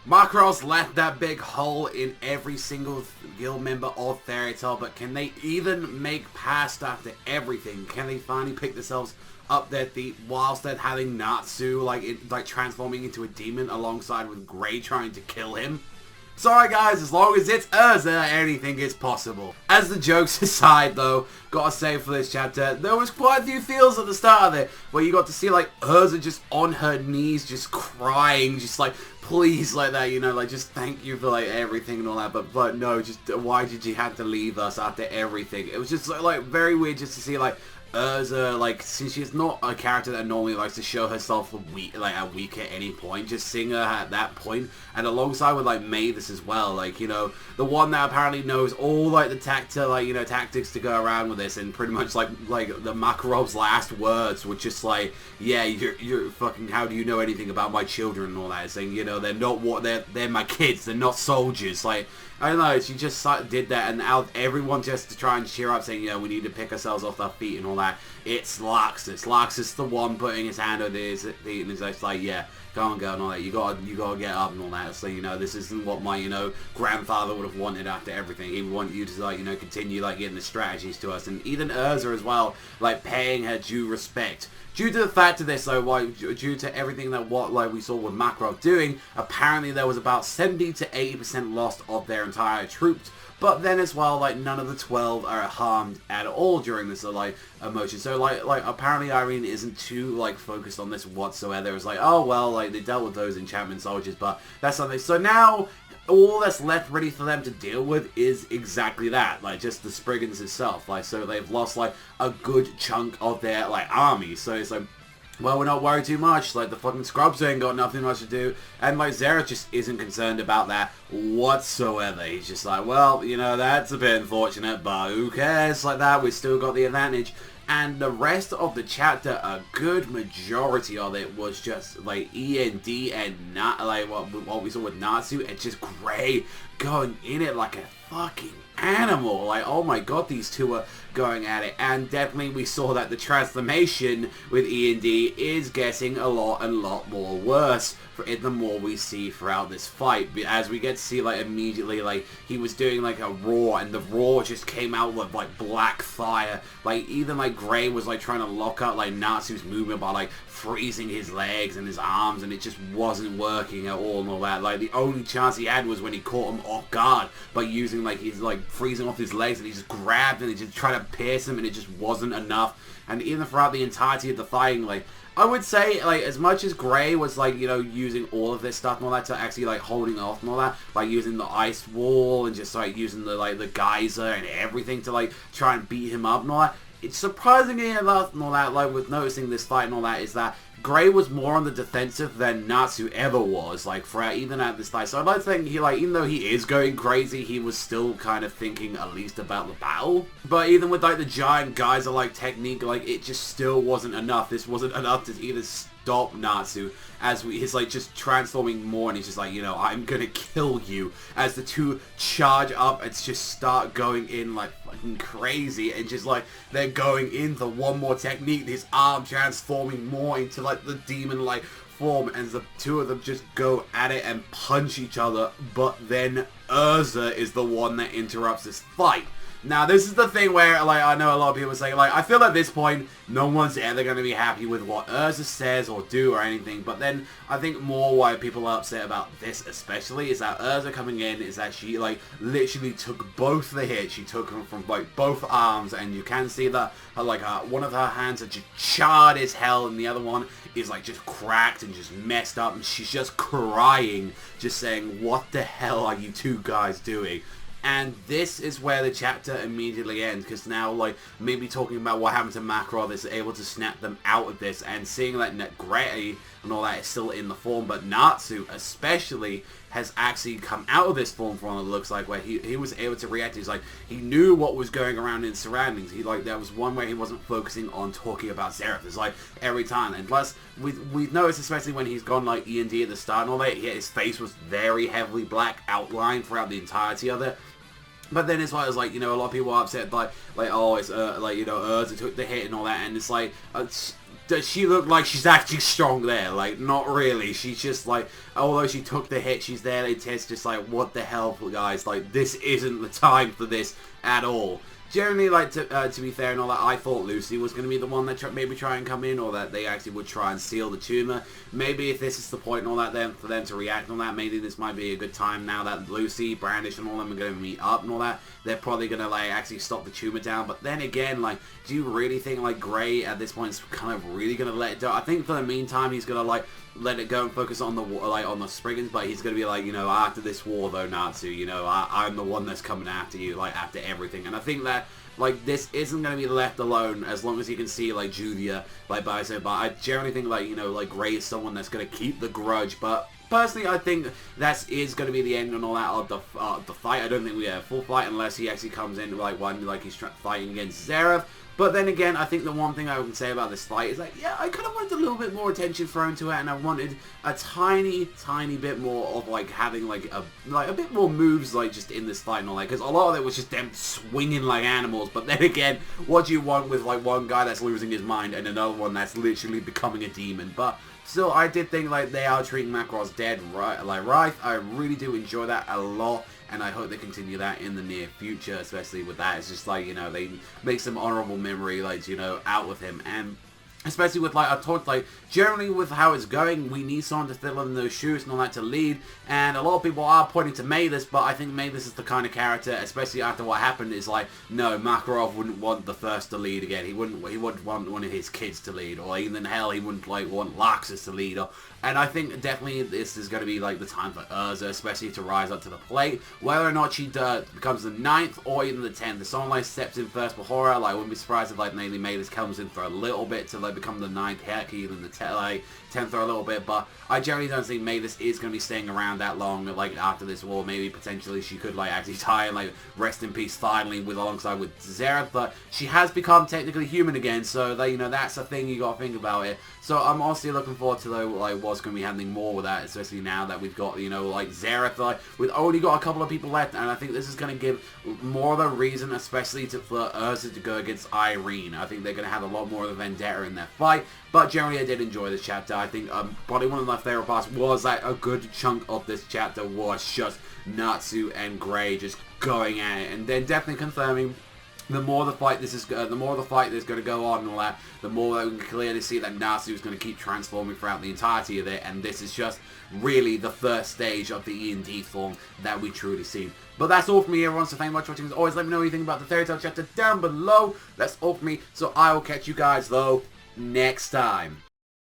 Makarov's left that big hole in every single guild member of Fairy Tail, but can they even make past after everything? Can they finally pick themselves up their feet whilst they're having Natsu like transforming into a demon alongside with Grey trying to kill him? Sorry guys, as long as it's Urza, anything is possible. As the jokes aside though, gotta say for this chapter, there was quite a few feels at the start of it, where you got to see like Urza just on her knees, just crying, just like, please, like that, you know, like just thank you for like everything and all that, but no, just why did you have to leave us after everything? It was just like very weird just to see like Urza, like, since she's not a character that normally likes to show herself weak at any point, just seeing her at that point, and alongside with, like, Mavis as well, like, you know, the one that apparently knows all, like, the tactics to go around with this, and pretty much, like the Makarov's last words were just like, yeah, you're fucking, how do you know anything about my children and all that, saying, you know, they're not what, they're my kids, they're not soldiers, like, I don't know, she just did that, and now everyone just to try and cheer up, saying, you know, we need to pick ourselves off our feet and all that. It's Laxus. Laxus the one putting his hand over his feet, and he's just like, yeah, go on, girl, and all that. You gotta get up and all that. So, you know, this isn't what my, you know, grandfather would have wanted after everything. He would want you to, like, you know, continue, like, getting the strategies to us. And even Urza as well, like, paying her due respect. Due to the fact of this, though, like, due to everything that we saw with Makarov doing, apparently there was about 70 to 80% lost of their entire troops. But then as well, like, none of the 12 are harmed at all during this, like, emotion. So, like, apparently Irene isn't too, like, focused on this whatsoever. It's like, oh, well, like, they dealt with those enchantment soldiers, but that's something. So now, all that's left ready for them to deal with is exactly that, like, just the Spriggans itself. Like, so they've lost, like, a good chunk of their, like, army. So it's like, well, we're not worried too much, like, the fucking Scrubs ain't got nothing much to do, and, like, Zereth just isn't concerned about that whatsoever. He's just like, well, you know, that's a bit unfortunate, but who cares, like that, we still got the advantage. And the rest of the chapter, a good majority of it was just, like, E.N.D. and not, like, what we saw with Natsu, and just Grey going in it like a fucking animal. Like, oh my god, these two are going at it. And definitely we saw that the transformation with E&D is getting a lot more worse for it the more we see throughout this fight. As we get to see, like, immediately, like, he was doing, like, a roar, and the roar just came out with, like, black fire. Like, even, like, Grey was, like, trying to lock up, like, Natsu's movement by, like, freezing his legs and his arms, and it just wasn't working at all and all that. Like, the only chance he had was when he caught him off guard by using, like, his, like, freezing off his legs, and he just grabbed and he just tried to pierce him, and it just wasn't enough. And even throughout the entirety of the fighting, like, I would say, like, as much as Grey was, like, you know, using all of this stuff and all that to actually, like, holding off and all that, like, using the ice wall and just, like, using the, like, the geyser and everything to, like, try and beat him up and all that, it's surprisingly enough and all that, like, with noticing this fight and all that, is that Grey was more on the defensive than Natsu ever was, like, throughout, even at this fight. So I'd like to think he, like, even though he is going crazy, he was still kind of thinking at least about the battle. But even with, like, the giant geyser, like, technique, like, it just still wasn't enough. This wasn't enough to either stop Natsu as he's, like, just transforming more, and he's just like, you know, I'm gonna kill you, as the two charge up and just start going in like fucking crazy, and just, like, they're going in for one more technique, his arm transforming more into, like, the demon-like form, and the two of them just go at it and punch each other. But then Urza is the one that interrupts this fight. Now, this is the thing where, like, I know a lot of people say, like, I feel at this point, no one's ever going to be happy with what Urza says or do or anything, but then I think more why people are upset about this especially is that Urza coming in is that she, like, literally took both the hits. She took them from, like, both arms, and you can see that, like, one of her hands are just charred as hell, and the other one is, like, just cracked and just messed up, and she's just crying, just saying, what the hell are you two guys doing? And this is where the chapter immediately ends, because now, like, maybe talking about what happened to Makarov is able to snap them out of this, and seeing that Grey and all that is still in the form, but Natsu especially has actually come out of this form from what it looks like, where he was able to react. He's like, he knew what was going around in surroundings. He, like, there was one where he wasn't focusing on talking about Zereth. It's like every time, and plus we've noticed, especially when he's gone like E&D at the start and all that, his face was very heavily black outlined throughout the entirety of it. But then it's like, you know, a lot of people are upset, like, oh, it's, like, you know, Urza took the hit and all that, and it's like, does she look like she's actually strong there? Like, not really. She's just like, although she took the hit, she's there. It's just like, what the hell, guys? Like, this isn't the time for this at all. Generally, like, to be fair and all that, I thought Lucy was going to be the one that maybe try and come in, or that they actually would try and seal the tumor. Maybe if this is the point and all that, then for them to react on that, maybe this might be a good time now that Lucy, Brandish, and all them are going to meet up and all that. They're probably going to, like, actually stop the tumor down. But then again, like, do you really think, like, Gray at this point is kind of really going to let it go? I think for the meantime, he's going to, like, let it go and focus on the, like, on the Spriggans, but he's going to be like, you know, after this war, though, Natsu, you know, I'm the one that's coming after you, like, after everything. And I think that, like, this isn't going to be left alone as long as you can see, like, Julia, like, by so, but I generally think, like, you know, like, Gray is someone that's going to keep the grudge, but personally, I think that is going to be the end and all that of the fight. I don't think we have a full fight unless he actually comes in, like, one, like, he's fighting against Zeref. But then again, I think the one thing I can say about this fight is, like, yeah, I kind of wanted a little bit more attention thrown to it, and I wanted a tiny bit more of, like, having, like, a bit more moves, like, just in this fight and all that, because a lot of it was just them swinging like animals. But then again, what do you want with, like, one guy that's losing his mind and another one that's literally becoming a demon? But still, I did think, like, they are treating Macross dead right. I really do enjoy that a lot, and I hope they continue that in the near future, especially with that. It's just like, you know, they make some honorable memory, like, you know, out with him. And especially with, like, I thought, like, generally with how it's going, we need someone to fill in those shoes and all that to lead. And a lot of people are pointing to Mavis, but I think Mavis is the kind of character, especially after what happened, is like, no, Makarov wouldn't want the first to lead again. He wouldn't want one of his kids to lead, or even hell, he wouldn't, like, want Laxus to lead. And I think definitely this is going to be, like, the time for Urza, especially to rise up to the plate. Whether or not she becomes the 9th or even the 10th. If someone, like, steps in first before her, like, I wouldn't be surprised if, like, maybe Mavis comes in for a little bit to, like, become the 9th, heck, even the 10th or a little bit. But I generally don't think Mavis is going to be staying around that long, like, after this war. Maybe potentially she could, like, actually die and, like, rest in peace finally alongside with Zeref. But she has become technically human again, so, that, you know, that's a thing you got to think about it. So I'm honestly looking forward to, though, like, what's going to be happening more with that, especially now that we've got, you know, like, Zeref, like, we've only got a couple of people left, and I think this is going to give more of a reason, especially for Urza to go against Irene. I think they're going to have a lot more of a vendetta in their fight, but generally I did enjoy this chapter. I think probably one of my favorite parts was that a good chunk of this chapter was just Natsu and Gray just going at it, and then definitely confirming the more the fight is going to go on and all that, the more we can clearly see that Natsu is going to keep transforming throughout the entirety of it, and this is just really the first stage of the E.N.D. form that we truly see. But that's all from me, everyone, so thank you much for watching. As always, let me know what you think about the Fairy Tail chapter down below. That's all from me, so I will catch you guys, though, next time.